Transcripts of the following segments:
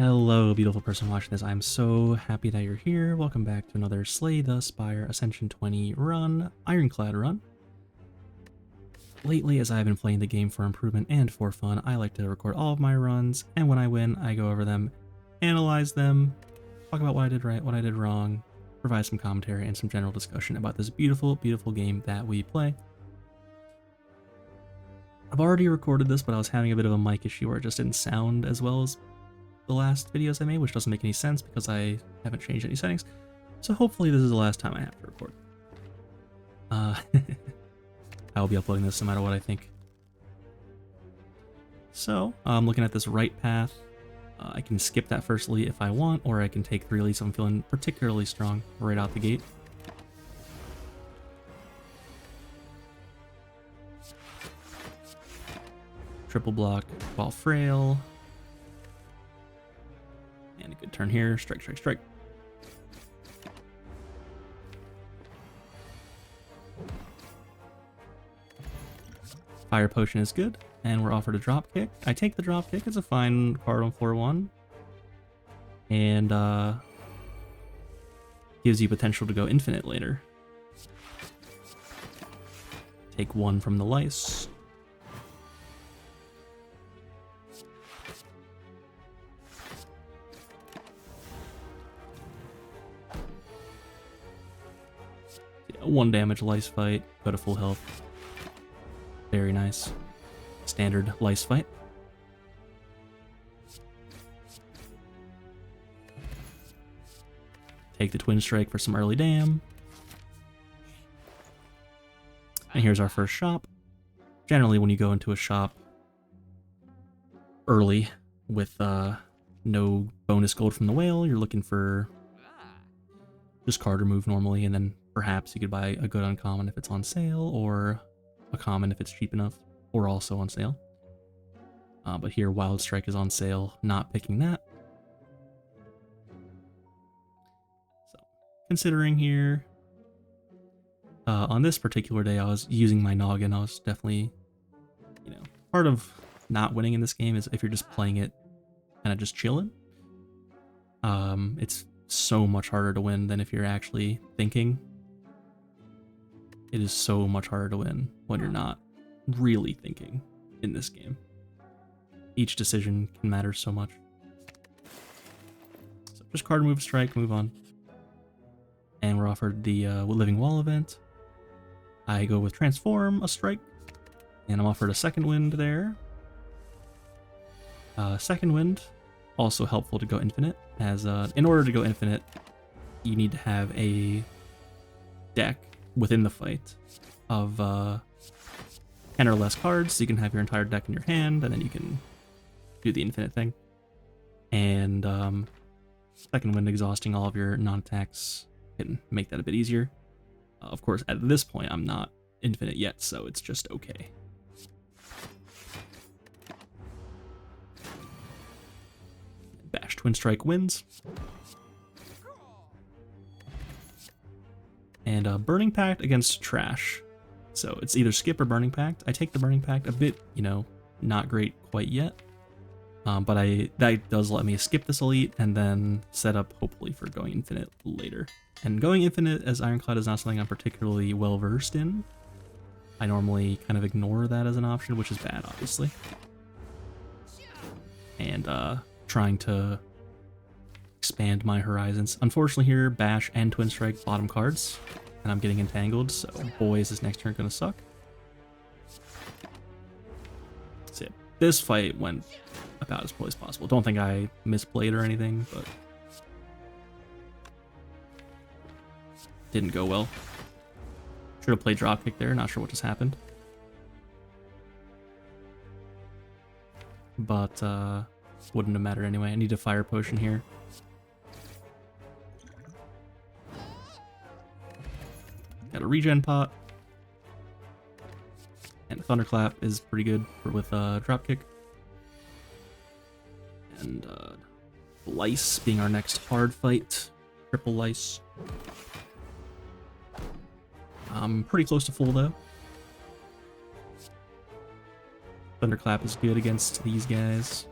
Hello, beautiful person watching this. I'm so happy that you're here. Welcome back to another Slay the Spire Ascension 20 run, Ironclad run. Lately, as I've been playing the game for improvement and for fun, I like to record all of my runs, and when I win, I go over them, analyze them, talk about what I did right, what I did wrong, provide some commentary and some general discussion about this beautiful, beautiful game that we play. I've already recorded this, but I was having a bit of a mic issue where it just didn't sound as well as the last videos I made, which doesn't make any sense because I haven't changed any settings. So hopefully this is the last time I have to record. I will be uploading this no matter what I think. So I'm looking at this right path. I can skip that first elite if I want, or I can take 3 elites if I'm feeling particularly strong right out the gate. Triple block while frail. And a good turn here. Strike, strike, strike. Fire potion is good, and we're offered a drop kick. I take the drop kick. It's a fine card on floor 1. And gives you potential to go infinite later. Take 1 from the lice. Yeah, 1 damage lice fight, go to full health. Very nice. Standard lice fight. Take the twin strike for some early dam. And here's our first shop. Generally, when you go into a shop early with no bonus gold from the whale, you're looking for just card remove normally, and then perhaps you could buy a good uncommon if it's on sale, or a common if it's cheap enough, or also on sale. But here, Wild Strike is on sale, not picking that. So, considering here, on this particular day, I was using my noggin. I was definitely, part of not winning in this game is if you're just playing it kind of just chilling. It's so much harder to win than if you're actually thinking. It is so much harder to win when you're not really thinking in this game. Each decision can matter so much. So just card move, strike, move on. And we're offered the Living Wall event. I go with Transform, a strike, and I'm offered a second wind there. Second wind, also helpful to go infinite, as in order to go infinite, you need to have a deck within the fight of 10 or less cards, so you can have your entire deck in your hand, and then you can do the infinite thing. And second wind exhausting all of your non-attacks can make that a bit easier. Of course, at this point, I'm not infinite yet, so it's just okay. Bash Twin Strike wins. And Burning Pact against Trash. So it's either skip or Burning Pact. I take the Burning Pact, a bit, not great quite yet. But that does let me skip this elite and then set up hopefully for going infinite later. And going infinite as Ironclad is not something I'm particularly well versed in. I normally kind of ignore that as an option, which is bad, obviously. And trying to expand my horizons. Unfortunately here, Bash and Twin Strike bottom cards, and I'm getting entangled, so boy is this next turn gonna suck. So yeah, this fight went about as poorly as possible. Don't think I misplayed or anything, but didn't go well. Should have played dropkick there, not sure what just happened. But wouldn't have mattered anyway. I need a fire potion here. Got a regen pot. And Thunderclap is pretty good with dropkick. And Lice being our next hard fight. Triple Lice. I'm pretty close to full though. Thunderclap is good against these guys.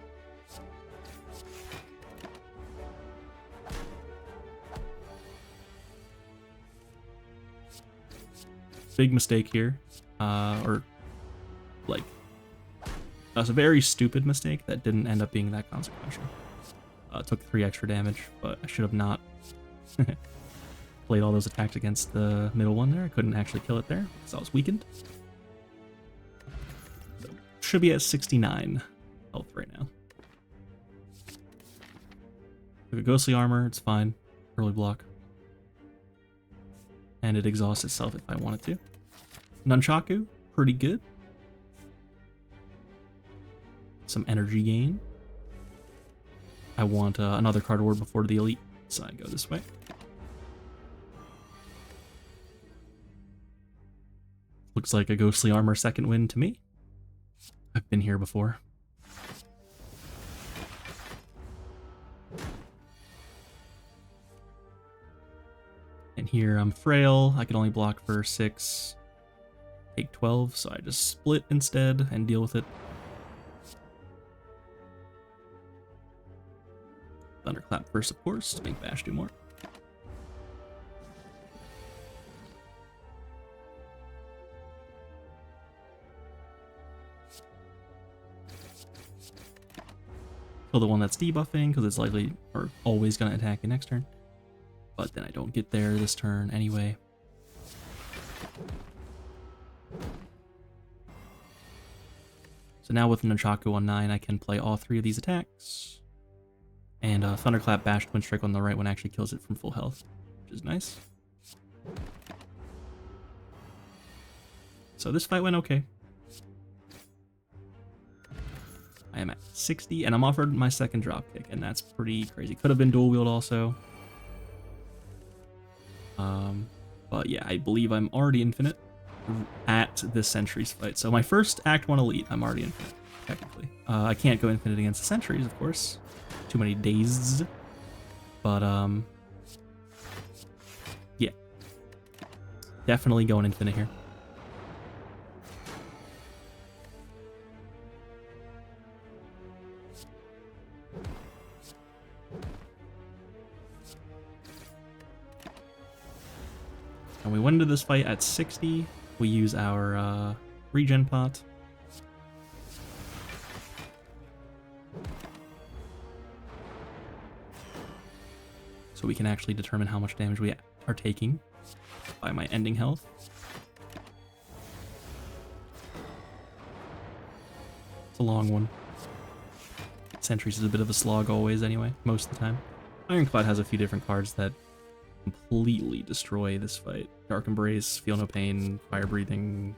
big mistake here, or like that was a very stupid mistake that didn't end up being that consequential. Took 3 extra damage, but I should have not played all those attacks against the middle one there. I couldn't actually kill it there because I was weakened. So, should be at 69 health right now. Took a ghostly armor, it's fine. Early block. And it exhausts itself if I wanted to. Nunchaku, pretty good. Some energy gain. I want another card award before the elite, so I go this way. Looks like a ghostly armor second win to me. I've been here before. And here I'm frail. I can only block for 6, take 12, so I just split instead and deal with it. Thunderclap first, of course, to make Bash do more. Kill the one that's debuffing, because it's likely or always going to attack you next turn. But then I don't get there this turn anyway. So now with Nunchaku on 9, I can play all 3 of these attacks. And Thunderclap Bash Twin Strike on the right one actually kills it from full health, which is nice. So this fight went okay. I am at 60, and I'm offered my second dropkick, and that's pretty crazy. Could have been dual wield also. But yeah, I believe I'm already infinite at this Sentries fight. So my first Act 1 Elite, I'm already infinite, technically. I can't go infinite against the Sentries, of course. Too many days. But, yeah. Definitely going infinite here. And we went into this fight at 60. We use our regen pot. So we can actually determine how much damage we are taking by my ending health. It's a long one. Sentries is a bit of a slog always anyway, most of the time. Ironclad has a few different cards that completely destroy this fight. Dark Embrace, Feel No Pain, Fire Breathing.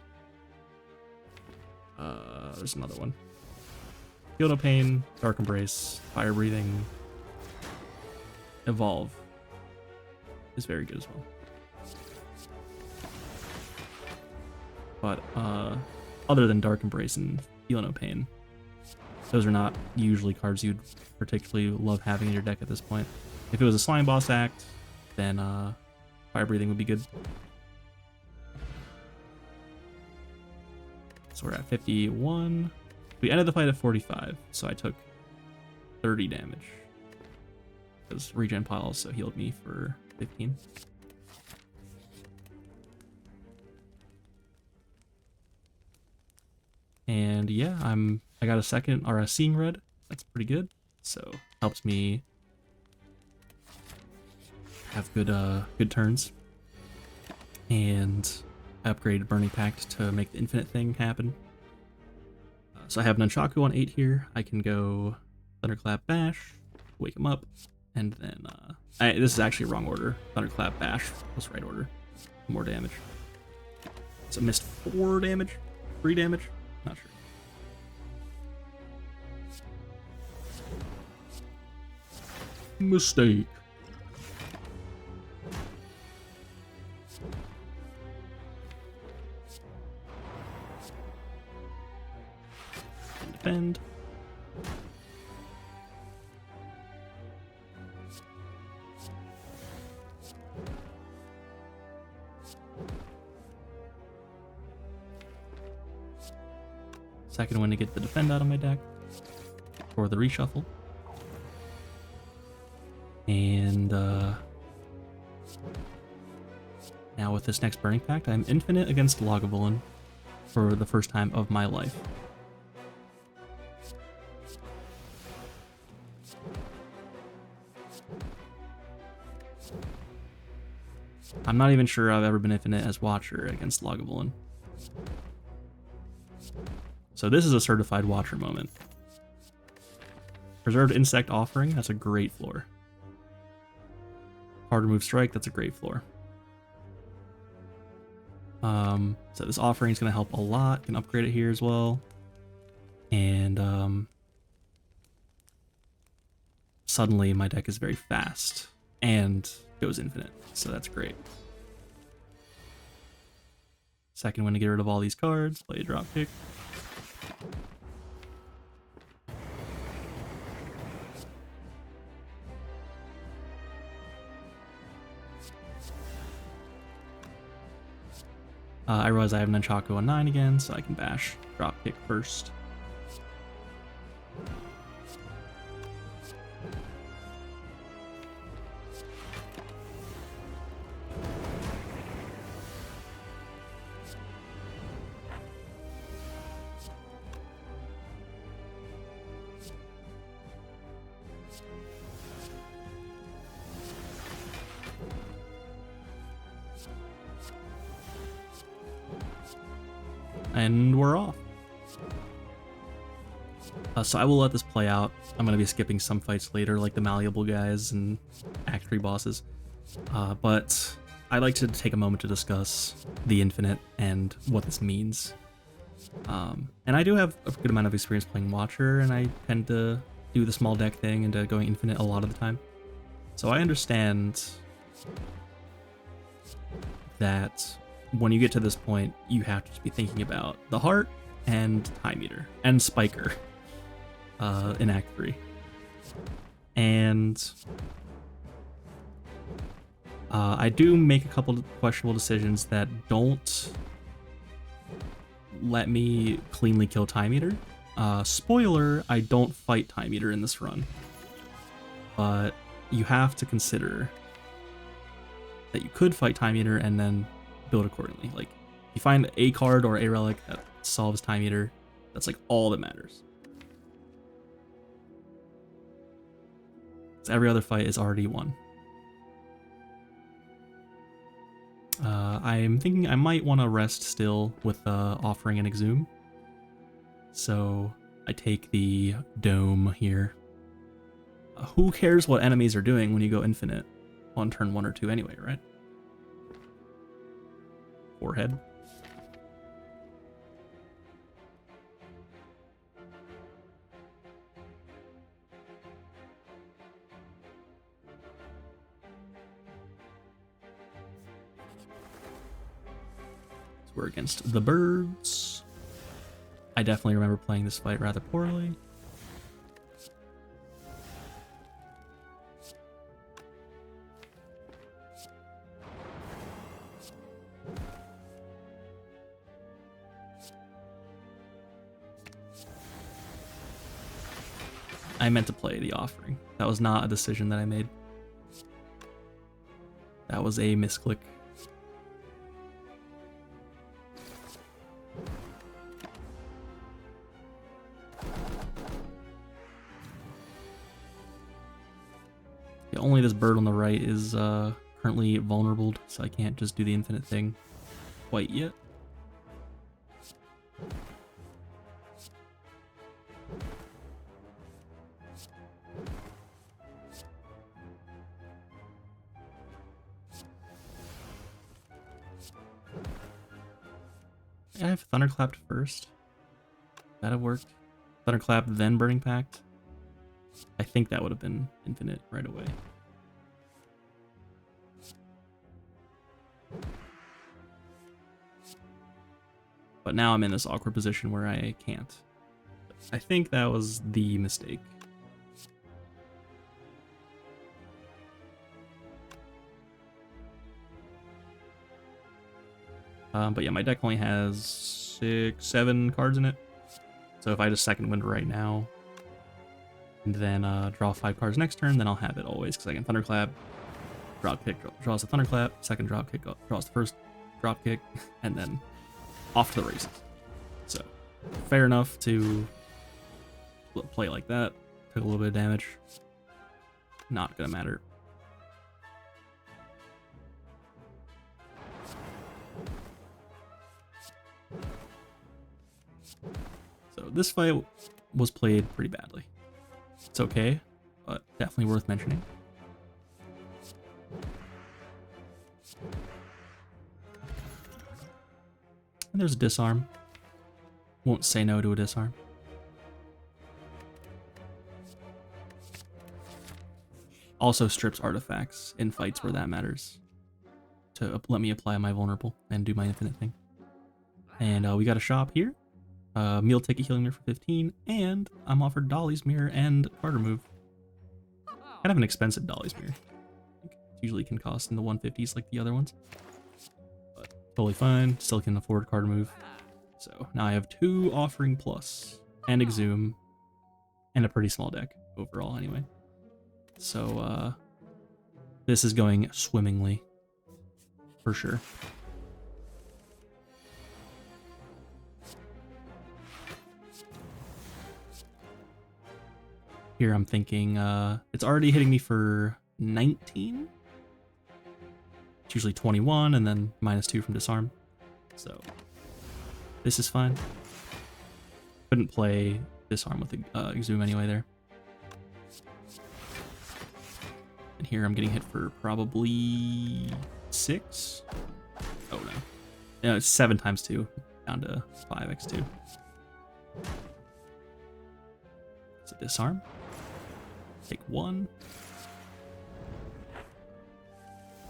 There's another one. Feel No Pain, Dark Embrace, Fire Breathing. Evolve is very good as well. But other than Dark Embrace and Feel No Pain, those are not usually cards you'd particularly love having in your deck at this point. If it was a Slime Boss Act, then Fire Breathing would be good. So we're at 51. We ended the fight at 45, so I took 30 damage. Because Regen Pot also healed me for 15. And yeah, I got a second or a Seeing Red. That's pretty good. So helps me have good turns. And I upgraded Burning Pact to make the infinite thing happen. So I have Nunchaku on 8 here. I can go Thunderclap Bash, wake him up, and then this is actually wrong order. Thunderclap Bash was right order. More damage. So I missed 4 damage, 3 damage, not sure. Mistake. Defend. Second one to get the defend out of my deck for the reshuffle. Now with this next Burning Pact, I'm infinite against Lagavulin for the first time of my life. I'm not even sure I've ever been infinite as Watcher against Lagavulin. So this is a certified Watcher moment. Preserved Insect Offering, that's a great floor. Hard Remove Strike, that's a great floor. So this offering is going to help a lot. Can upgrade it here as well. And suddenly my deck is very fast and goes infinite, so that's great. Second one to get rid of all these cards, play a dropkick. I realize I have Nunchaku on 9 again, so I can bash dropkick first. And we're off. So I will let this play out. I'm going to be skipping some fights later, like the malleable guys and Act 3 bosses. But I'd like to take a moment to discuss the infinite and what this means. And I do have a good amount of experience playing Watcher, and I tend to do the small deck thing into going infinite a lot of the time. So I understand that when you get to this point, you have to be thinking about the heart and Time Eater and Spiker in Act 3. And I do make a couple of questionable decisions that don't let me cleanly kill Time Eater. Spoiler, I don't fight Time Eater in this run. But you have to consider that you could fight Time Eater and then build accordingly. Like, you find a card or a relic that solves Time Eater, that's like all that matters. So every other fight is already won. I'm thinking I might want to rest still with offering an Exhume. So I take the Dome here. Who cares what enemies are doing when you go infinite on turn 1 or 2 anyway, right? Forehead. So we're against the birds. I definitely remember playing this fight rather poorly. I meant to play the offering. That was not a decision that I made. That was a misclick. Yeah, only this bird on the right is currently vulnerable, so I can't just do the infinite thing quite yet. I have Thunderclapped first. That'd have worked. Thunderclap, then Burning Pact. I think that would have been infinite right away. But now I'm in this awkward position where I can't. I think that was the mistake. But yeah, my deck only has 6, 7 cards in it. So if I just second wind right now, and then draw 5 cards next turn, then I'll have it always, because I can Thunderclap, drop kick draws the thunderclap, second drop kick draws the first drop kick, and then off to the races. So fair enough to play like that. Took a little bit of damage. Not gonna matter. So this fight was played pretty badly. It's okay, but definitely worth mentioning. And there's a disarm. Won't say no to a disarm. Also strips artifacts in fights where that matters to let me apply my vulnerable and do my infinite thing. And we got a shop here. Meal ticket healing mirror for 15, and I'm offered Dolly's mirror and card remove. Kind of an expensive Dolly's mirror. It usually can cost in the 150s like the other ones. But totally fine, still can afford card remove. So now I have 2 offering plus and exhume and a pretty small deck overall anyway. So this is going swimmingly for sure. Here I'm thinking it's already hitting me for 19. It's usually 21 and then -2 from disarm. So this is fine. Couldn't play disarm with the exhume anyway there. And here I'm getting hit for probably 6. Oh no. No, it's 7 times 2 down to 5x2. So disarm. Take 1.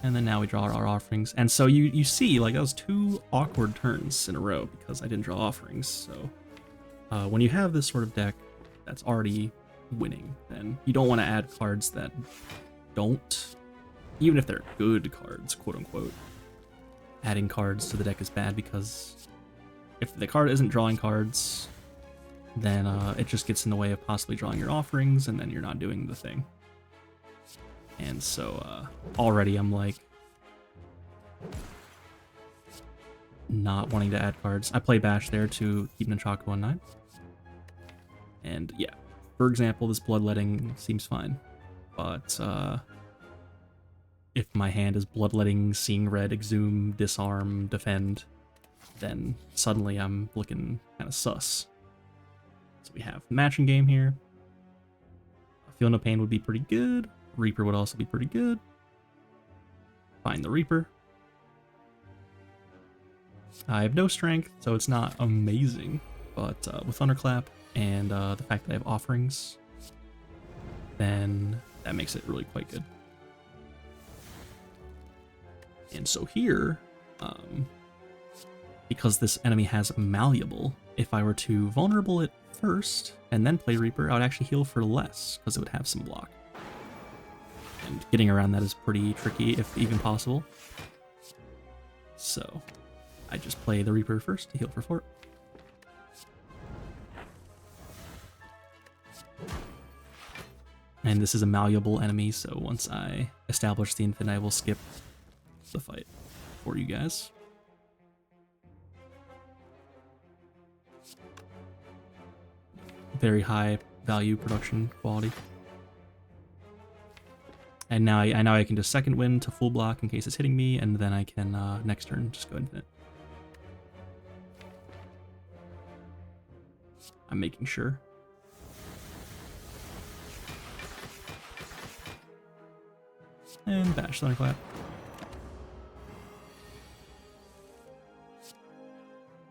And then now we draw our offerings. And so you see, like, that was 2 awkward turns in a row because I didn't draw offerings. So when you have this sort of deck that's already winning, then you don't want to add cards that don't, even if they're good cards, quote unquote. Adding cards to the deck is bad because if the card isn't drawing cards, then it just gets in the way of possibly drawing your offerings, and then you're not doing the thing. And so already I'm like not wanting to add cards. I play Bash there to keep Nunchaku on 9. And yeah, for example, this Bloodletting seems fine. But if my hand is Bloodletting, Seeing Red, Exhume, Disarm, Defend, then suddenly I'm looking kind of sus. So we have the matching game here. Feel No Pain would be pretty good. Reaper would also be pretty good. Find the Reaper. I have no strength, so it's not amazing. But with Thunderclap and the fact that I have offerings, then that makes it really quite good. And so here, because this enemy has Malleable, if I were to vulnerable it first and then play Reaper, I would actually heal for less because it would have some block. And getting around that is pretty tricky, if even possible. So I just play the Reaper first to heal for 4. And this is a malleable enemy, so once I establish the infinite, I will skip the fight for you guys. Very high value production quality. And now I know I can just second wind to full block in case it's hitting me, and then I can next turn just go infinite. I'm making sure. And bash Thunderclap.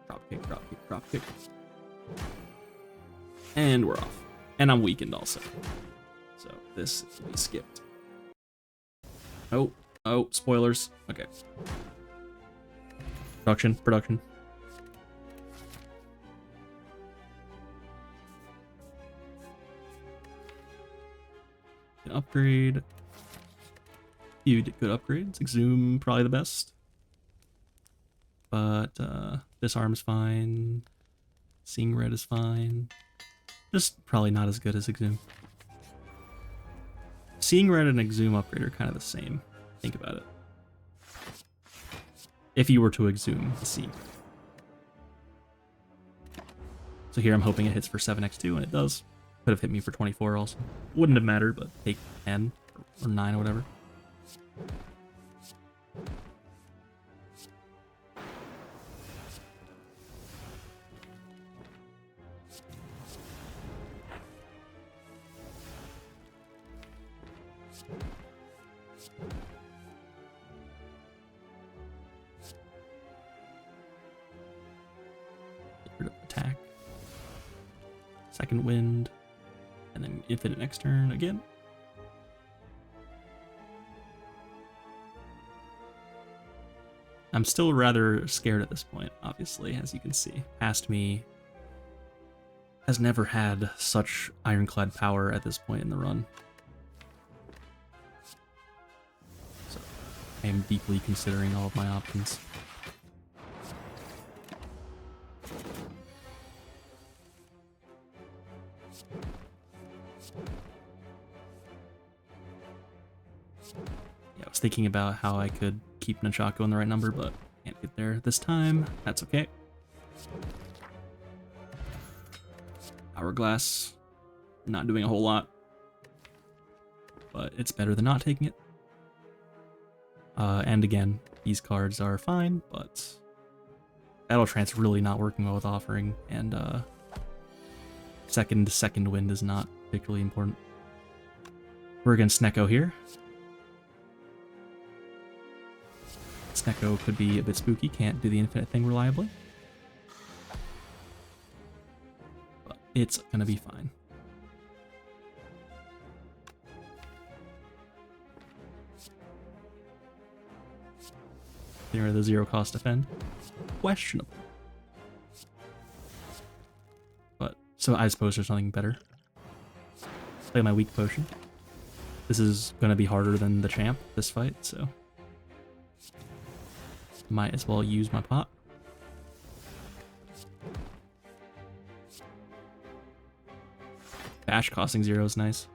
Drop kick, drop kick, drop kick. And we're off. And I'm weakened also. So this will be skipped. Oh, spoilers. Okay. Production. An upgrade. Few good upgrades. Exhume, probably the best. But Disarm's fine. Seeing Red is fine. Just probably not as good as Exhume. Seeing Red and Exhume upgrade are kind of the same. Think about it. If you were to exhume the sea. So here I'm hoping it hits for 7x2, and it does. Could have hit me for 24 also. Wouldn't have mattered, but take 10 or 9 or whatever. Attack. Second wind. And then infinite next turn again. I'm still rather scared at this point, obviously, as you can see. Past me has never had such Ironclad power at this point in the run. So I am deeply considering all of my options. Yeah, I was thinking about how I could keep Nunchaku in the right number, but can't get there this time. That's okay. Hourglass, not doing a whole lot, but it's better than not taking it. And again, these cards are fine, but Battle Trance really not working well with Offering, and second wind is not particularly important. We're against Snecko here. Snecko could be a bit spooky, can't do the infinite thing reliably. But it's gonna be fine. Getting rid of the zero cost defend. Questionable. But, so I suppose there's nothing better. Play my weak potion. This is gonna be harder than the champ, this fight, so might as well use my pot. Bash costing 0 is nice.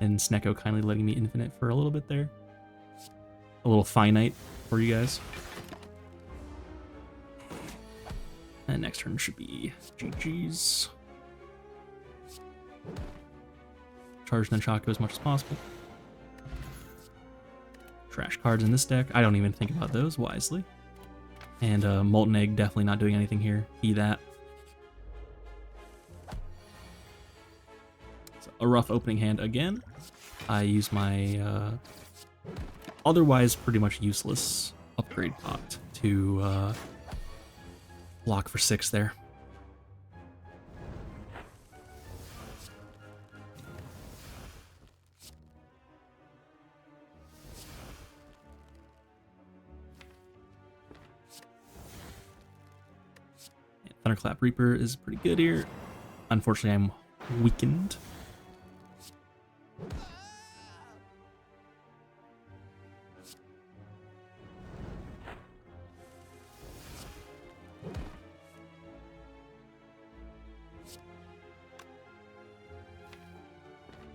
And Snecko kindly letting me infinite for a little bit there. A little finite for you guys. And next turn should be GG's. Charge Nunchaku as much as possible. Trash cards in this deck. I don't even think about those wisely. And Molten Egg definitely not doing anything here. Key that. So a rough opening hand again. I use my otherwise pretty much useless upgrade pot to block for 6 there. And Thunderclap Reaper is pretty good here. Unfortunately, I'm weakened.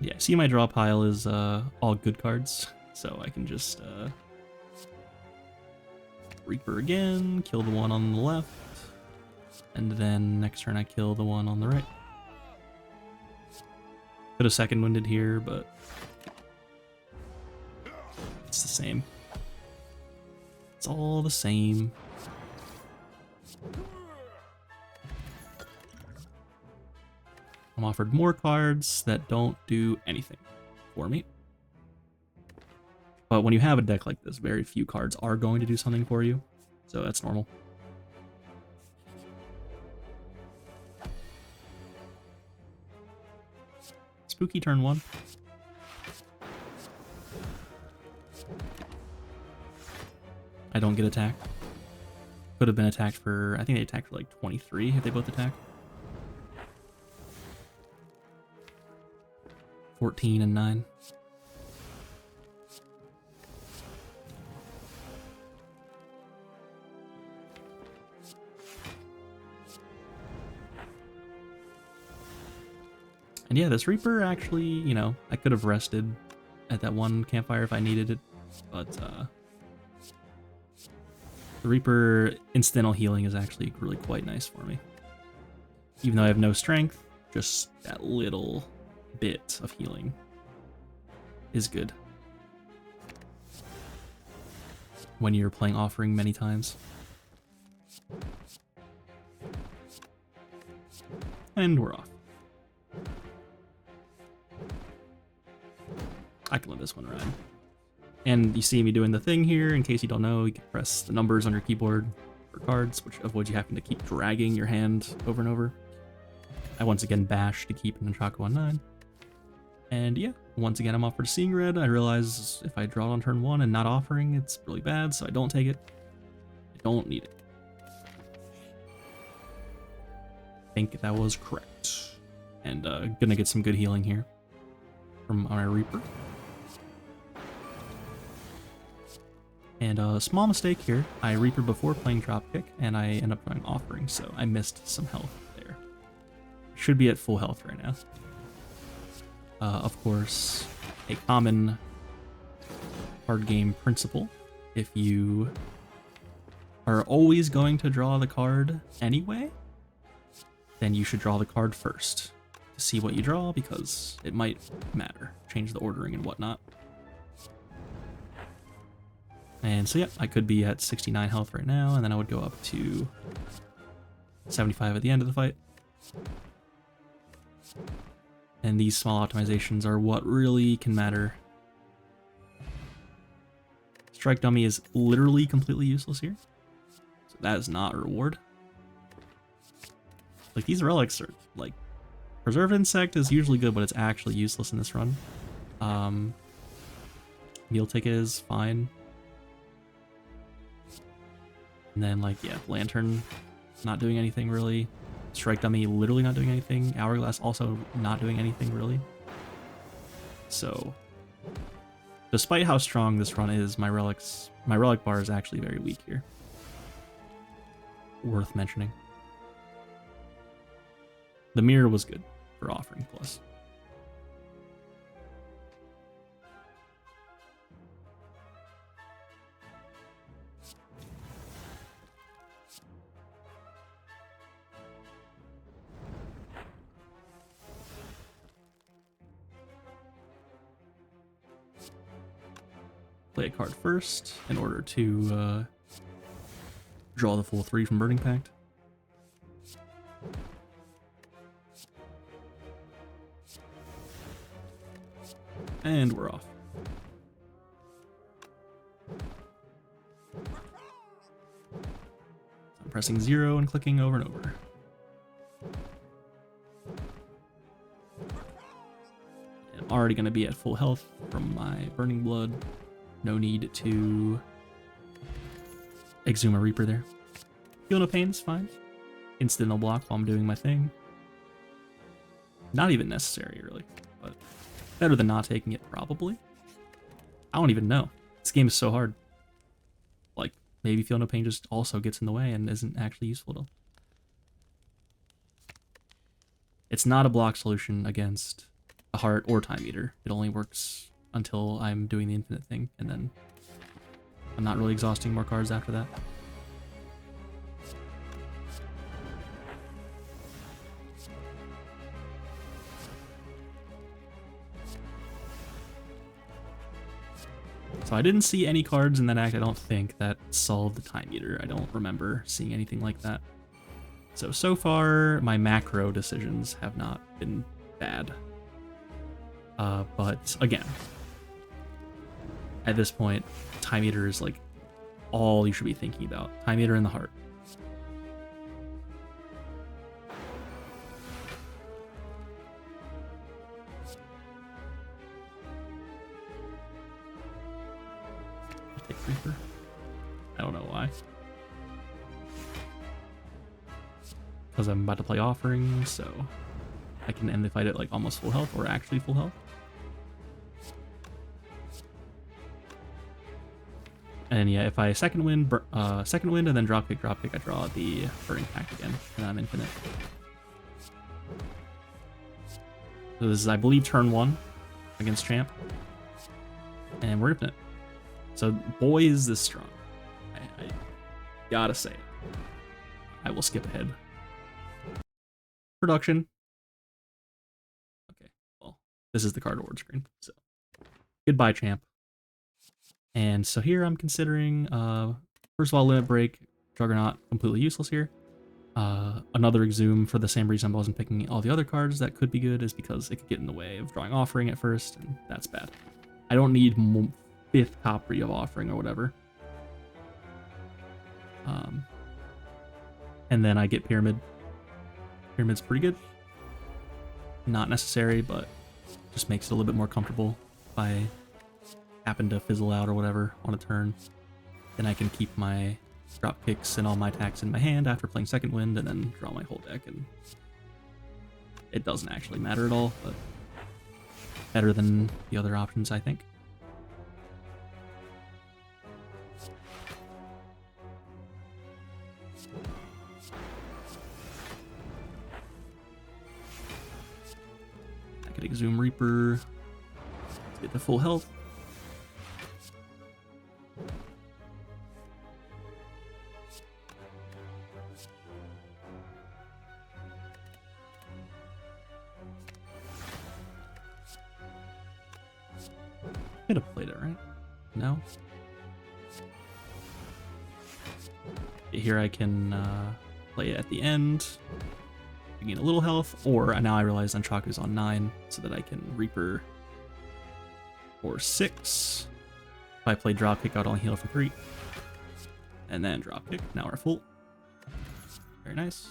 Yeah, see my draw pile is all good cards, so I can just Reaper again, kill the one on the left, and then next turn I kill the one on the right. Could have second winded here, but it's the same. It's all the same. I'm offered more cards that don't do anything for me. But when you have a deck like this, very few cards are going to do something for you, so that's normal. Spooky turn 1. I don't get attacked. Could have been attacked for, I think they attacked for like 23 if they both attack. 14 and 9. And yeah, this Reaper actually, you know, I could have rested at that one campfire if I needed it, but the Reaper incidental healing is actually really quite nice for me. Even though I have no strength, just that little bit of healing is good when you're playing Offering many times. And we're off. I can let this one ride. And you see me doing the thing here. In case you don't know, you can press the numbers on your keyboard for cards, which avoids you having to keep dragging your hand over and over. I once again bash to keep an Nunchaku on 9. And yeah, once again I'm offered Seeing Red. I realize if I draw it on turn 1 and not offering, it's really bad, so I don't take it. I don't need it. I think that was correct. And gonna get some good healing here from our Reaper. And a small mistake here, I Reaper before playing Dropkick, and I end up drawing Offering, so I missed some health there. Should be at full health right now. Of course, a common card game principle, if you are always going to draw the card anyway, then you should draw the card first to see what you draw, because it might matter, change the ordering and whatnot. And so yeah, I could be at 69 health right now, and then I would go up to 75 at the end of the fight. And these small optimizations are what really can matter. Strike Dummy is literally completely useless here, so that is not a reward. Like, these relics are, like, Preserved Insect is usually good, but it's actually useless in this run. Meal Ticket is fine. And then, like, yeah, Lantern not doing anything really. Strike Dummy literally not doing anything. Hourglass also not doing anything really. So, despite how strong this run is, my relic bar is actually very weak here. Worth mentioning. The mirror was good for Offering plus. Play a card first in order to draw the full 3 from Burning Pact. And we're off. I'm pressing 0 and clicking over and over. I'm already going to be at full health from my Burning Blood. No need to Exhume a Reaper there. Feel no pain's fine. Instant no block while I'm doing my thing. Not even necessary, really, but better than not taking it, probably. I don't even know. This game is so hard. Like, maybe Feel No Pain just also gets in the way and isn't actually useful at all. It's not a block solution against a Heart or Time Eater. It only works until I'm doing the infinite thing, and then I'm not really exhausting more cards after that. So I didn't see any cards in that act, I don't think, that solved the Time Eater. I don't remember seeing anything like that. So far, my macro decisions have not been bad. But again, at this point, Time Eater is like all you should be thinking about. Time Eater in the Heart. I take Reaper. I don't know why. Because I'm about to play Offering, so I can end the fight at like almost full health or actually full health. And yeah, if I second wind and then dropkick, I draw the Burning Pact again, and I'm infinite. So this is, I believe, turn 1 against Champ. And we're infinite. So boy, is this strong. I gotta say it. I will skip ahead. Production. Okay, well, this is the card award screen. So goodbye, Champ. And so here I'm considering, first of all, Limit Break, Juggernaut, completely useless here. Another Exhume for the same reason I wasn't picking all the other cards that could be good is because it could get in the way of drawing Offering at first, and that's bad. I don't need 5th copy of Offering or whatever. And then I get Pyramid. Pyramid's pretty good. Not necessary, but just makes it a little bit more comfortable if I happen to fizzle out or whatever on a turn. Then I can keep my drop kicks and all my attacks in my hand after playing Second Wind and then draw my whole deck, and it doesn't actually matter at all, but better than the other options, I think. I could Exhume Reaper to get to full health. Could have played it, right? No? Here I can play it at the end to gain a little health, or now I realize Unchaku's on 9, so that I can Reaper for 6. If I play Dropkick, I'd only heal for 3. And then Dropkick, now we're full. Very nice.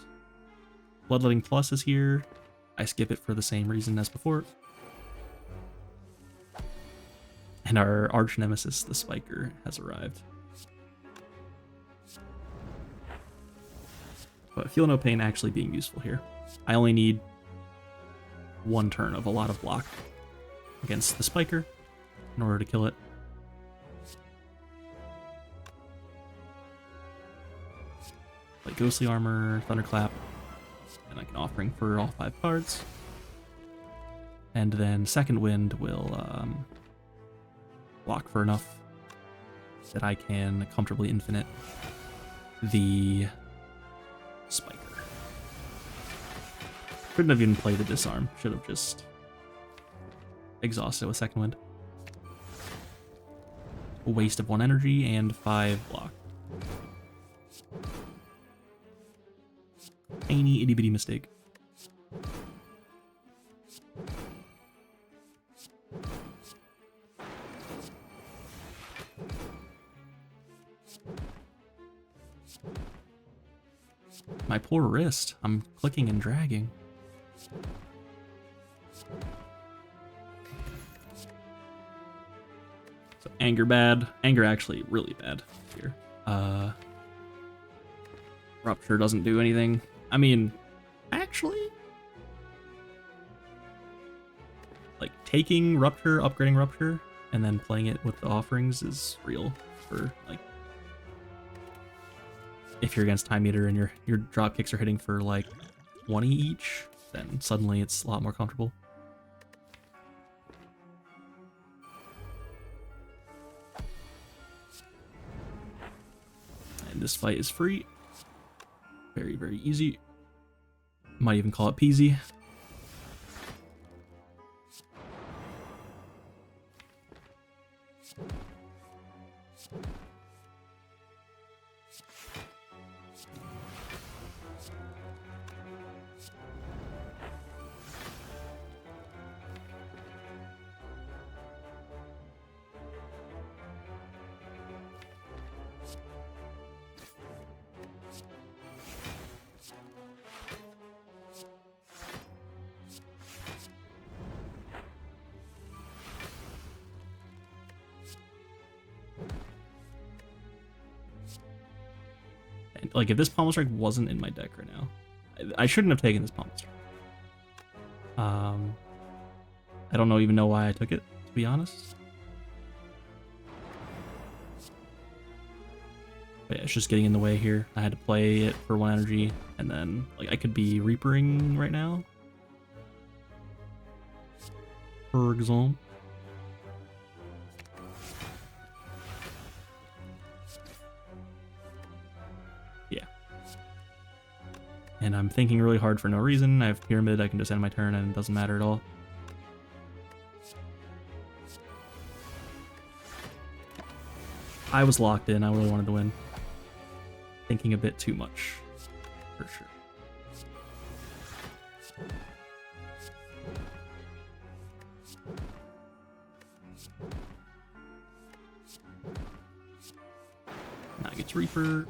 Bloodletting Plus is here. I skip it for the same reason as before. And our arch nemesis, the Spiker, has arrived. But Feel No Pain actually being useful here. I only need 1 turn of a lot of block against the Spiker in order to kill it. Like Ghostly Armor, Thunderclap, and I can Offering for all 5 cards. And then Second Wind will block for enough that I can comfortably infinite the Spiker. Couldn't have even played the Disarm. Should have just exhausted with Second Wind. A waste of 1 energy and 5 block. Tiny itty bitty mistake. My poor wrist. I'm clicking and dragging. So anger bad. Anger actually really bad here. Rupture doesn't do anything. I mean, actually, like taking Rupture, upgrading Rupture, and then playing it with the offerings is real for like if you're against Time Eater and your drop kicks are hitting for like 20 each, then suddenly it's a lot more comfortable. And this fight is free. Very, very easy. Might even call it peasy. Like, if this Pommel Strike wasn't in my deck right now, I shouldn't have taken this Pommel Strike. I don't even know why I took it, to be honest. But yeah, it's just getting in the way here. I had to play it for 1 energy, and then, like, I could be Reapering right now. for example. Yeah. And I'm thinking really hard for no reason. I have Pyramid, I can just end my turn and it doesn't matter at all. I was locked in, I really wanted to win. Thinking a bit too much, for sure. Now I get to Reaper.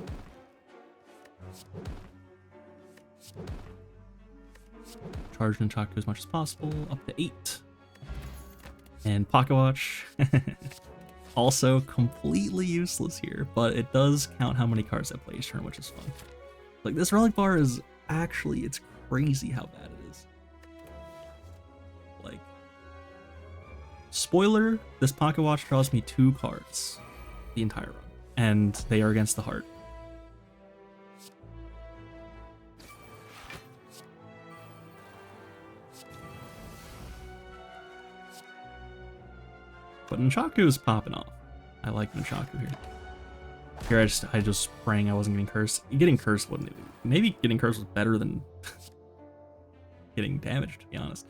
Charge and Nunchaku as much as possible, up to 8. And Pocket Watch. Also completely useless here, but it does count how many cards I play each turn, which is fun. Like, this Relic Bar is actually, it's crazy how bad it is. Like, spoiler, this Pocket Watch draws me 2 cards the entire run, and they are against the heart. But Nunchaku is popping off. I like Nunchaku here. Here I just sprang I wasn't getting cursed. Getting cursed wouldn't even, maybe getting cursed was better than getting damaged, to be honest.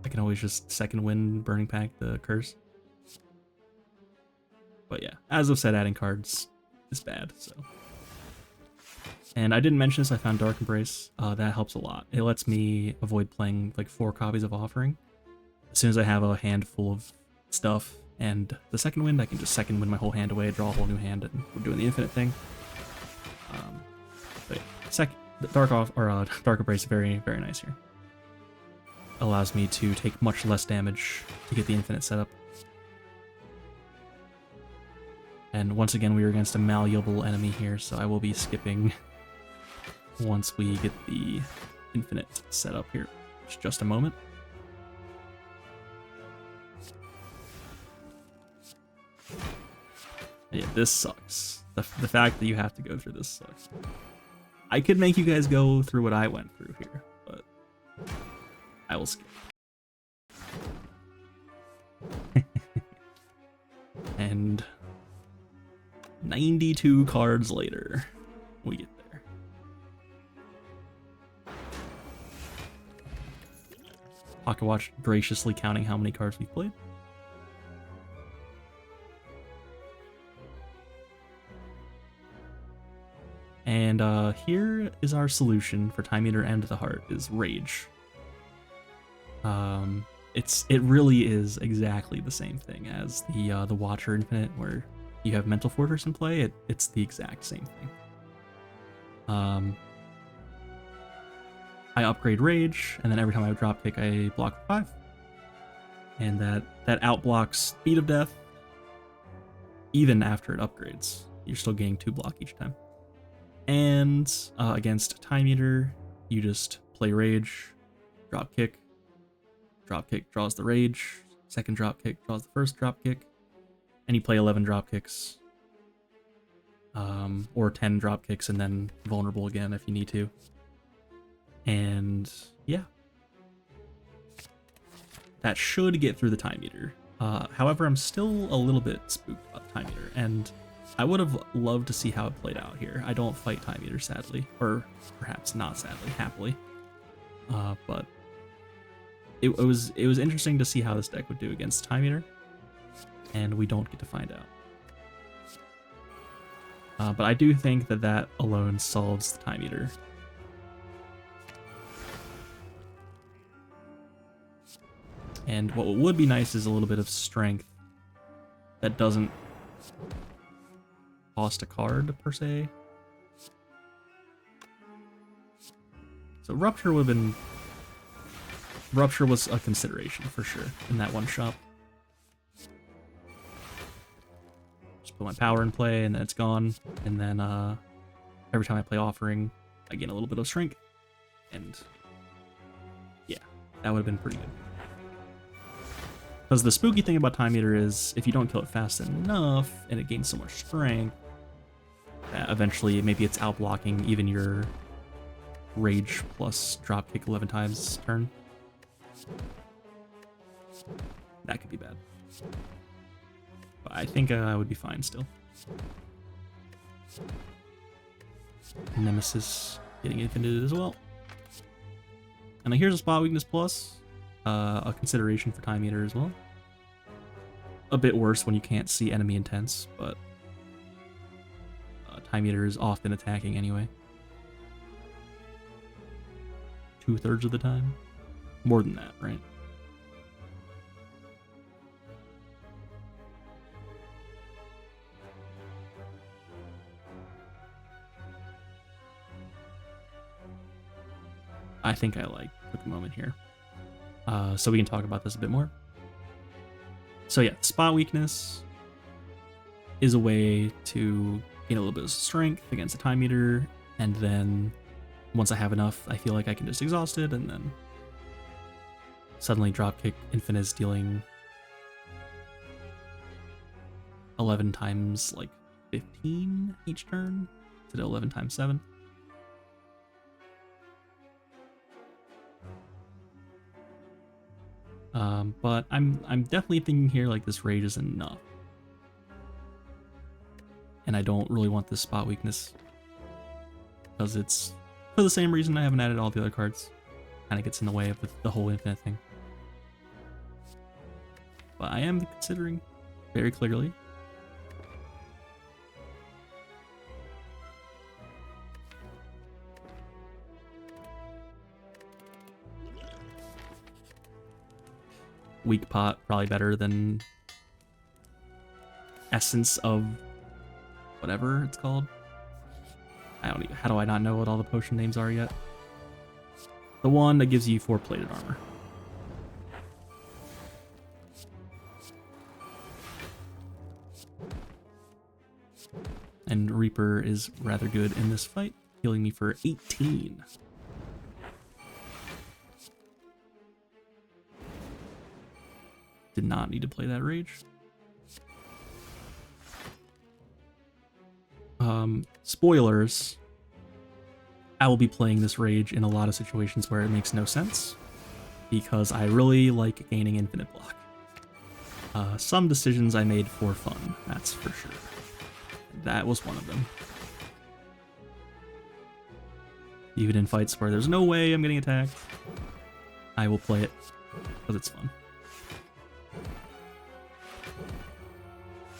I can always just second wind Burning Pack the curse. But yeah, as I've said, adding cards is bad, so. And I didn't mention this, I found Dark Embrace. That helps a lot. It lets me avoid playing like 4 copies of Offering. As soon as I have a hand full of stuff and the second wind, I can just second wind my whole hand away, draw a whole new hand, and we're doing the infinite thing. But yeah, Dark Embrace is very, very nice here. Allows me to take much less damage to get the infinite setup. And once again, we are against a malleable enemy here, so I will be skipping once we get the infinite set up here. Just a moment. Yeah, this sucks. The fact that you have to go through this sucks. I could make you guys go through what I went through here, but I will skip. And 92 cards later, we get there. Pocket Watch graciously counting how many cards we've played. And here is our solution for Time Eater and the Heart, is Rage. It really is exactly the same thing as the Watcher Infinite, where you have Mental Fortress in play. It's the exact same thing. I upgrade Rage, and then every time I drop kick, I block for 5. And that outblocks Speed of Death, even after it upgrades. You're still getting 2 block each time. And against Time Eater, you just play Rage, drop kick draws the Rage, second drop kick draws the first drop kick, and you play 11 drop kicks, or 10 drop kicks, and then vulnerable again if you need to. And yeah, that should get through the Time Eater. However, I'm still a little bit spooked about Time Eater, and I would have loved to see how it played out here. I don't fight Time Eater, sadly, or perhaps not sadly, happily. But it was interesting to see how this deck would do against Time Eater, and we don't get to find out. But I do think that alone solves the Time Eater. And what would be nice is a little bit of strength that doesn't cost a card, per se. So Rupture would have been... Rupture was a consideration, for sure, in that one shop. Just put my power in play, and then it's gone. And then every time I play Offering, I gain a little bit of strength. And yeah, that would have been pretty good. Because the spooky thing about Time Eater is, if you don't kill it fast enough, and it gains so much strength, eventually maybe it's outblocking even your Rage plus dropkick 11 times turn. That could be bad. But I think I would be fine still. Nemesis getting infinited as well. And then here's a spot weakness plus. A consideration for Time Eater as well. A bit worse when you can't see enemy intents, but Time Eater is often attacking anyway. 2/3 of the time. More than that, right? I think I took a moment here. So we can talk about this a bit more. So yeah, spot weakness is a way to gain a little bit of strength against a Time Eater, and then once I have enough, I feel like I can just exhaust it, and then suddenly dropkick infinite is dealing 11 times 15 each turn instead of 11 times 7. But I'm definitely thinking here this rage is enough. And I don't really want this spot weakness, because it's for the same reason I haven't added all the other cards. Kind of gets in the way of the whole infinite thing. But I am considering very clearly. Weak pot, probably better than Essence of whatever it's called. How do I not know what all the potion names are yet? The one that gives you 4 plated armor. And Reaper is rather good in this fight, healing me for 18. Did not need to play that rage. Spoilers. I will be playing this rage in a lot of situations where it makes no sense, because I really like gaining infinite block. Some decisions I made for fun, that's for sure. That was one of them. Even in fights where there's no way I'm getting attacked, I will play it because it's fun.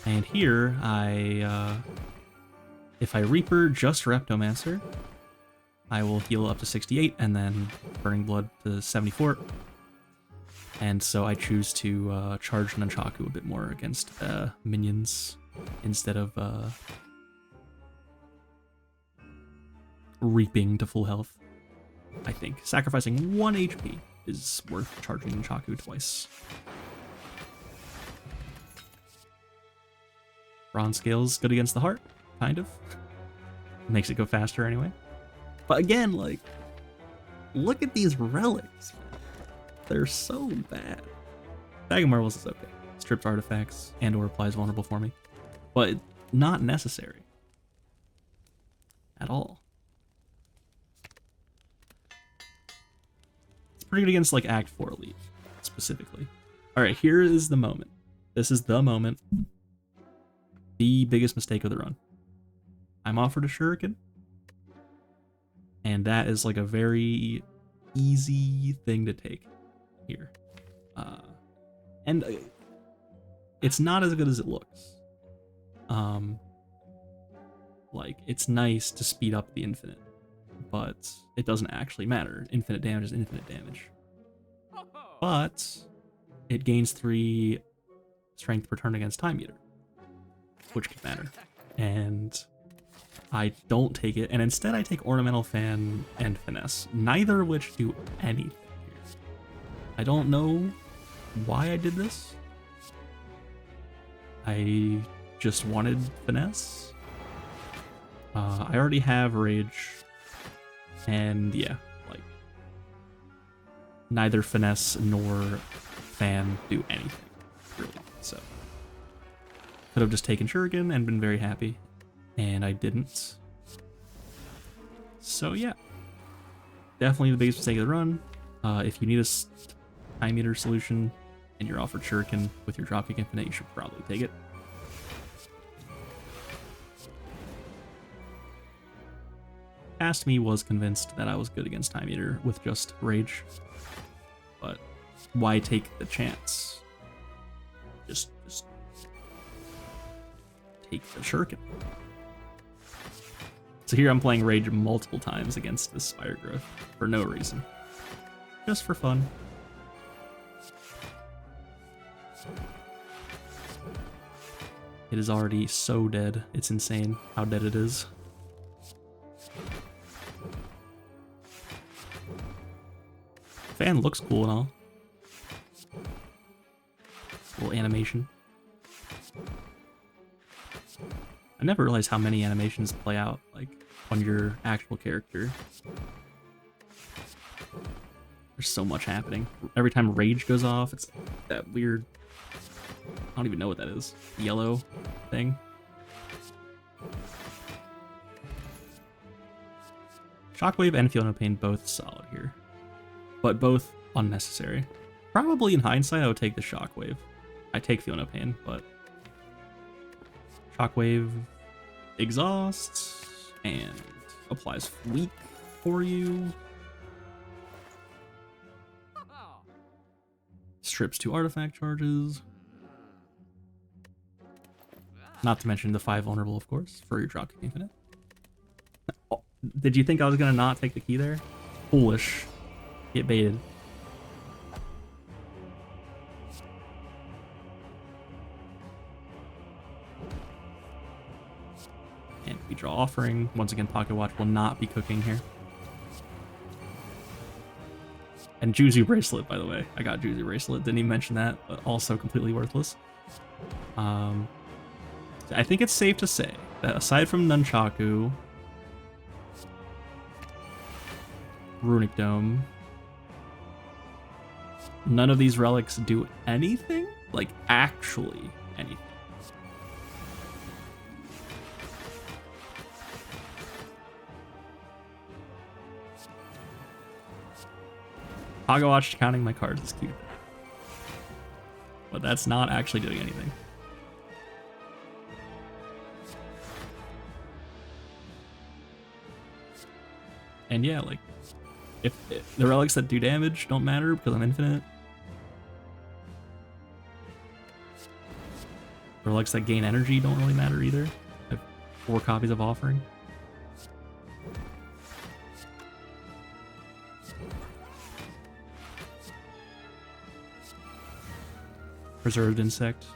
And here, if I Reaper just Reptomancer, I will heal up to 68 and then Burning Blood to 74. And so I choose to charge Nunchaku a bit more against minions instead of reaping to full health. I think sacrificing 1 HP is worth charging Nunchaku twice. Bronze Scale's good against the heart, kind of. Makes it go faster anyway. But again, look at these relics. They're so bad. Bag of Marbles is okay. Strips artifacts and or applies vulnerable for me. But not necessary. At all. It's pretty good against Act 4 Elite, specifically. Alright, here is the moment. This is the moment. The biggest mistake of the run. I'm offered a Shuriken, and that is a very easy thing to take here. And it's not as good as it looks. It's nice to speed up the infinite, but it doesn't actually matter. Infinite damage is infinite damage. But it gains 3 strength per turn against Time Eater, which could matter. And I don't take it, and instead I take Ornamental Fan and Finesse, neither of which do anything here. I don't know why I did this. I just wanted Finesse. I already have Rage, and yeah, neither Finesse nor Fan do anything, really, so. Could have just taken Shuriken and been very happy, and I didn't. So yeah, definitely the biggest mistake of the run. If you need a Time Eater solution, and you're offered Shuriken with your Dropkick Infinite, you should probably take it. Past me was convinced that I was good against Time Eater with just Rage, but why take the chance? Just take the Shuriken. So here I'm playing Rage multiple times against this Spire Growth for no reason. Just for fun. It is already so dead. It's insane how dead it is. Fan looks cool and all. Little animation. I never realized how many animations play out, like, on your actual character. There's so much happening. Every time Rage goes off, it's that weird... I don't even know what that is. Yellow thing. Shockwave and Feel No Pain both solid here, but both unnecessary. Probably in hindsight, I would take the Shockwave. I take Feel No Pain, but Shockwave exhausts and applies weak for you. Strips 2 artifact charges. Not to mention the 5 vulnerable, of course, for your Dropkick Infinite. Oh, did you think I was gonna not take the key there? Foolish. Get baited. And we draw Offering. Once again, Pocket Watch will not be cooking here. And Juzu Bracelet, by the way. I got Juzu Bracelet. Didn't even mention that, but also completely worthless. I think it's safe to say that aside from Nunchaku, Runic Dome, none of these relics do anything? Like, actually anything. Pocket Watch counting my cards is cute. But that's not actually doing anything. And yeah, like, if the relics that do damage don't matter because I'm infinite, the relics that gain energy don't really matter either. I have 4 copies of Offering. Preserved Insect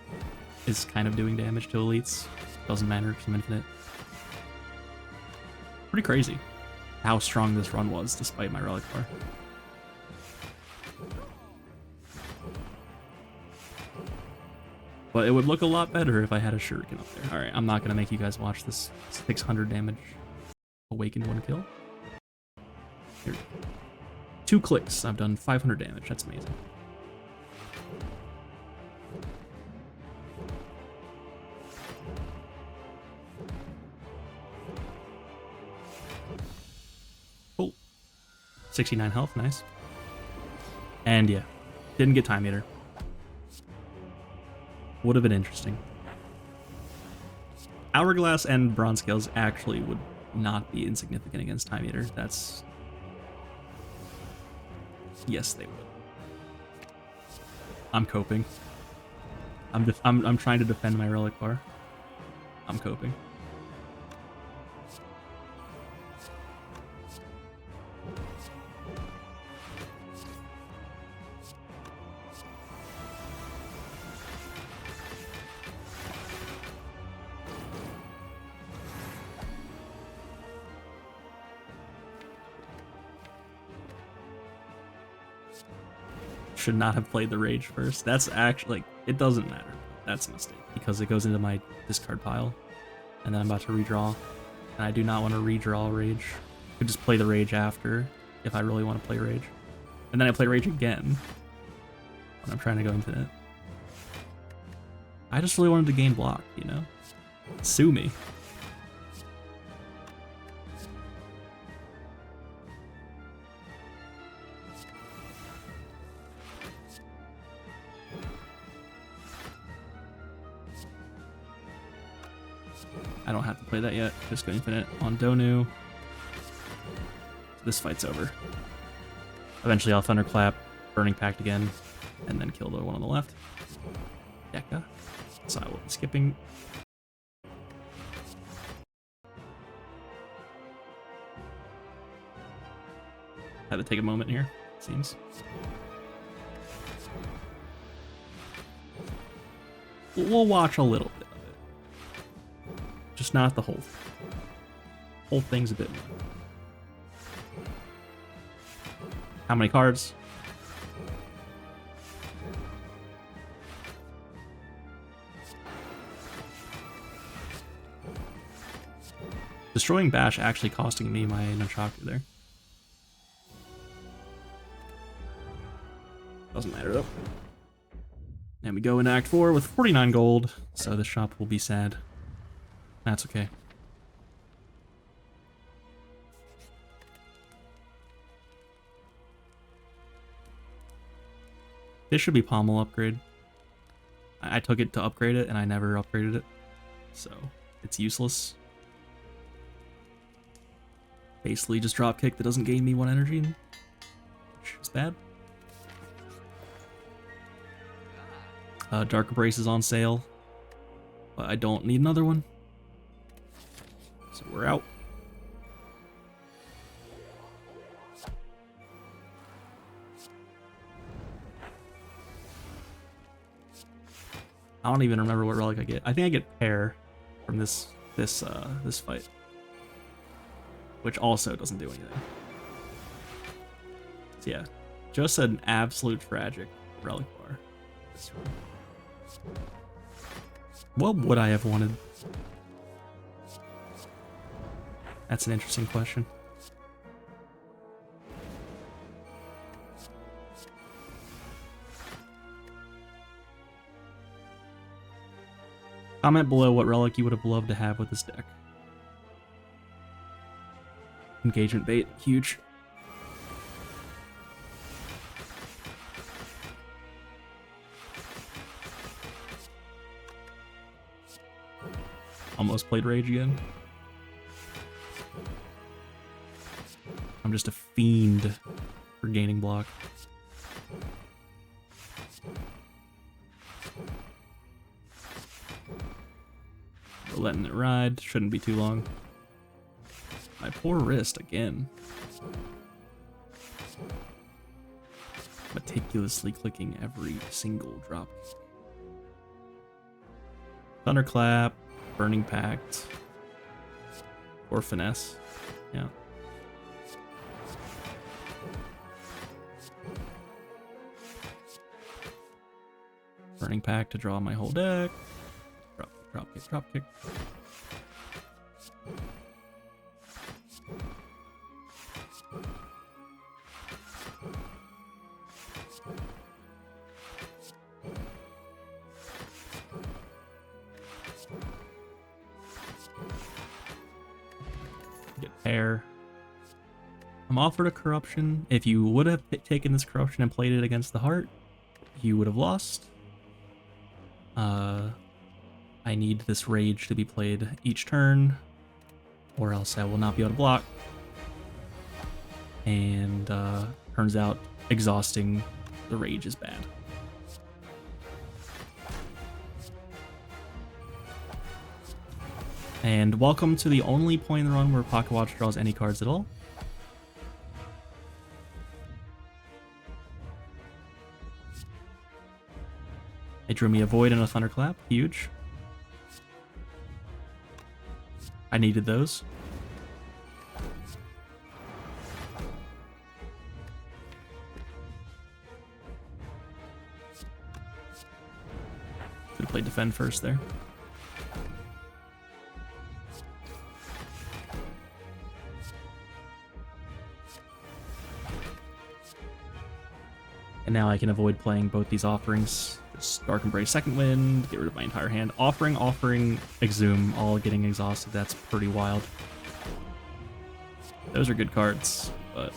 is kind of doing damage to elites. Doesn't matter because I'm infinite. Pretty crazy how strong this run was despite my relic bar. But it would look a lot better if I had a Shuriken up there. Alright, I'm not going to make you guys watch this 600 damage Awakened 1 kill. Here. 2 clicks, I've done 500 damage. That's amazing. Cool. 69 health, nice. And yeah, didn't get Time Eater. Would have been interesting. Hourglass and Bronze Scales actually would not be insignificant against Time Eater. That's... Yes, they would. I'm coping. I'm trying to defend my relic bar. I'm coping. Should not have played the Rage first. That's actually, like, it doesn't matter. That's a mistake because it goes into my discard pile and then I'm about to redraw and I do not want to redraw Rage. I could just play the Rage after if I really want to play Rage. And then I play Rage again when I'm trying to go infinite. I just really wanted to gain block, you know? Sue me. I don't have to play that yet. Just go infinite on Donu. This fight's over. Eventually I'll Thunderclap, Burning Pact again, and then kill the one on the left. Deka. So I will be skipping. Had to take a moment here, it seems. We'll watch a little bit of it. Just not the whole thing. Whole thing's a bit more. How many cards? Destroying Bash actually costing me my Nunchaku there. Doesn't matter though. And we go into Act 4 with 49 gold, so the shop will be sad. That's okay. This should be Pommel upgrade. I took it to upgrade it and I never upgraded it, so it's useless. Basically just dropkick that doesn't gain me 1 energy, which is bad. Dark Embrace is on sale, but I don't need another one, so we're out. I don't even remember what relic I get. I think I get Pair from this fight, which also doesn't do anything. So yeah, just an absolute tragic relic bar. What would I have wanted? That's an interesting question. Comment below what relic you would have loved to have with this deck. Engagement bait, huge. Almost played Rage again. I'm just a fiend for gaining block. We're letting it ride, shouldn't be too long. My poor wrist again. Meticulously clicking every single drop. Thunderclap, Burning Pact, or Finesse. Yeah. Burning Pact to draw my whole deck. Drop kick, drop kick. Get Pair. I'm offered a corruption. If you would have taken this corruption and played it against the heart, you would have lost. I need this rage to be played each turn, or else I will not be able to block. And turns out exhausting the rage is bad. And welcome to the only point in the run where Pocket Watch draws any cards at all. It drew me a Void and a Thunderclap, huge. I needed those. Could have played Defend first there. And now I can avoid playing both these offerings. Just Dark Embrace, Second Wind, get rid of my entire hand. Offering, Exhume, all getting exhausted. That's pretty wild. Those are good cards, but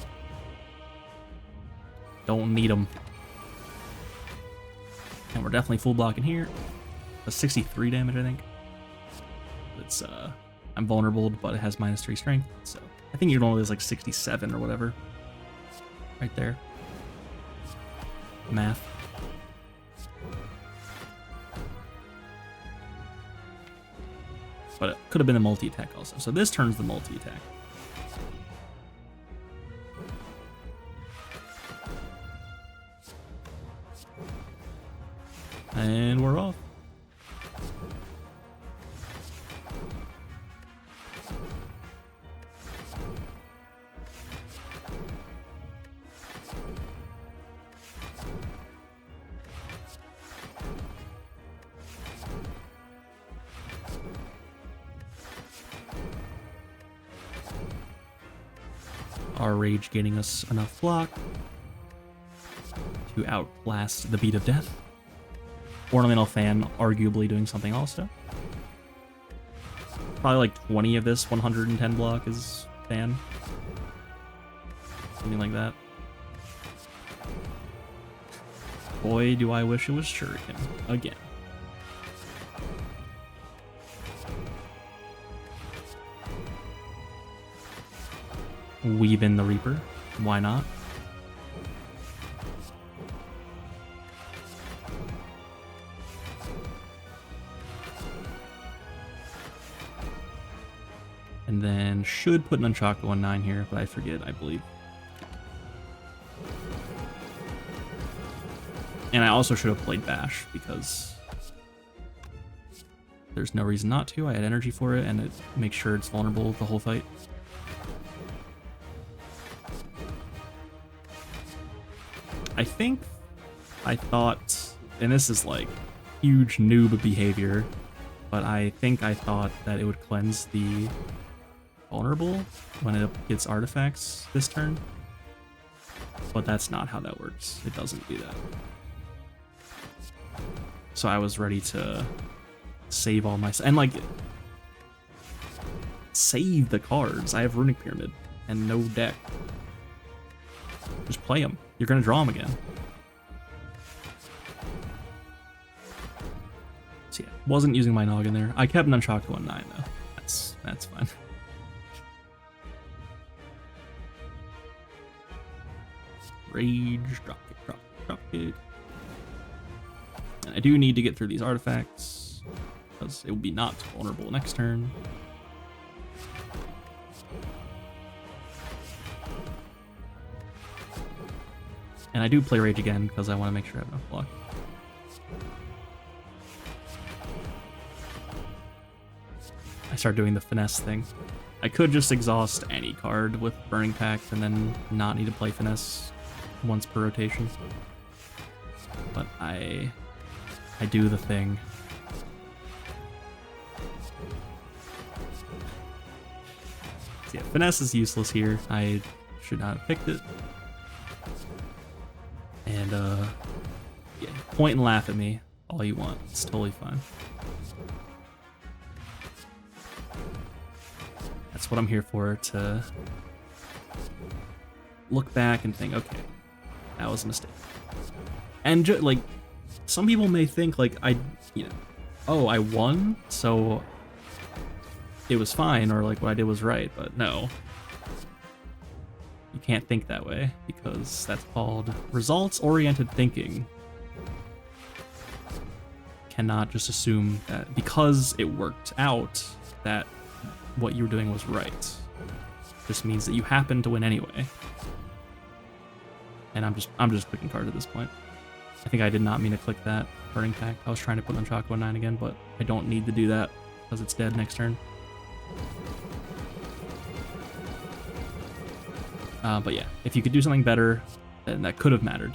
don't need them. And we're definitely full blocking here. A 63 damage, I think. It's I'm vulnerable, but it has -3 strength, so I think your normal is like 67 or whatever. Right there. Math. But it could have been a multi-attack also. So this turns the multi-attack. And we're off. Our rage gaining us enough block to outlast the beat of death. Ornamental fan arguably doing something also. Probably like 20 of this 110 block is fan. Something like that. Boy, do I wish it was Shuriken again. Weave in the Reaper. Why not? And then should put an Unchakra 1/9 here, but I forget, I believe. And I also should have played Bash because there's no reason not to. I had energy for it, and it makes sure it's vulnerable the whole fight. I thought, and this is like huge noob behavior, but I thought that it would cleanse the vulnerable when it gets artifacts this turn. But that's not how that works. It doesn't do that. So I was ready to save all my... And like, save the cards. I have Runic Pyramid and no deck. Just play them. You're going to draw them again. So yeah, wasn't using my noggin there. I kept Nunchaku 1/9 though. That's fine. Rage, drop kick. And I do need to get through these artifacts because it will be not vulnerable next turn. And I do play Rage again because I want to make sure I have enough block. I start doing the finesse thing. I could just exhaust any card with Burning Pact and then not need to play finesse once per rotation. But I do the thing. So yeah, finesse is useless here. I should not have picked it. And yeah, point and laugh at me all you want. It's totally fine. That's what I'm here for, to look back and think, okay, that was a mistake. And like, some people may think like oh, I won, so it was fine, or like what I did was right, but no. You can't think that way, because that's called results-oriented thinking. Cannot just assume that because it worked out that what you were doing was right. Just means that you happen to win anyway. And I'm just clicking cards at this point. I think I did not mean to click that Burning Pact. I was trying to put on Chalk 1/9 again, but I don't need to do that because it's dead next turn. But yeah, if you could do something better, then that could have mattered.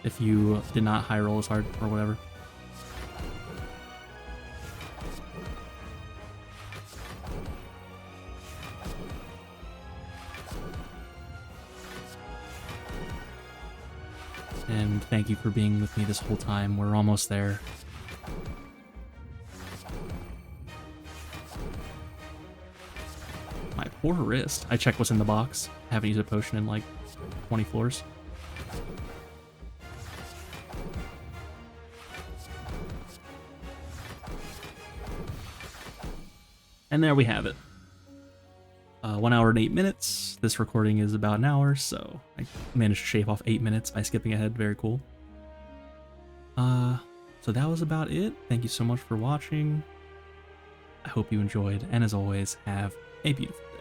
If you did not high roll as hard or whatever. And thank you for being with me this whole time. We're almost there. My poor wrist. I checked what's in the box. I haven't used a potion in like 20 floors. And there we have it. 1 hour and 8 minutes. This recording is about an hour, so I managed to shave off 8 minutes by skipping ahead. Very cool. So that was about it. Thank you so much for watching. I hope you enjoyed, and as always, have a beautiful day.